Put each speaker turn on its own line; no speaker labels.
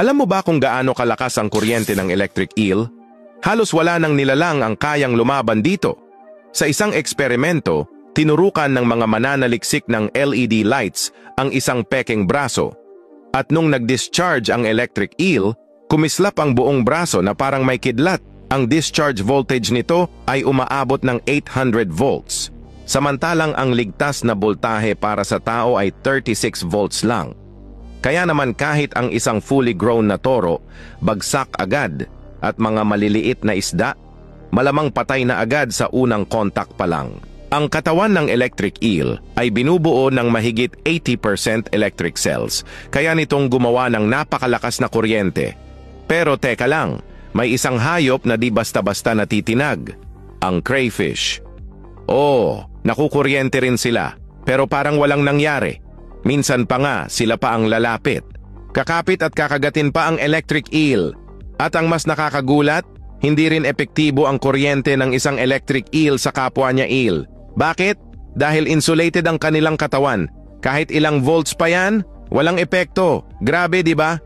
Alam mo ba kung gaano kalakas ang kuryente ng electric eel? Halos wala nang nilalang ang kayang lumaban dito. Sa isang eksperimento, tinurukan ng mga mananaliksik ng LED lights ang isang pekeng braso. At nung nag-discharge ang electric eel, kumislap ang buong braso na parang may kidlat. Ang discharge voltage nito ay umaabot ng 800 volts. Samantalang ang ligtas na boltahe para sa tao ay 36 volts lang. Kaya naman kahit ang isang fully grown na toro, bagsak agad at mga maliliit na isda, malamang patay na agad sa unang kontak pa lang. Ang katawan ng electric eel ay binubuo ng mahigit 80% electric cells, kaya nitong gumawa ng napakalakas na kuryente. Pero teka lang, may isang hayop na di basta-basta natitinag, ang crayfish. Nakukuryente rin sila, pero parang walang nangyari. Minsan pa nga, sila pa ang lalapit. Kakapit at kakagatin pa ang electric eel. At ang mas nakakagulat, hindi rin epektibo ang kuryente ng isang electric eel sa kapwa niya eel. Bakit? Dahil insulated ang kanilang katawan. Kahit ilang volts pa yan, walang epekto. Grabe, di ba?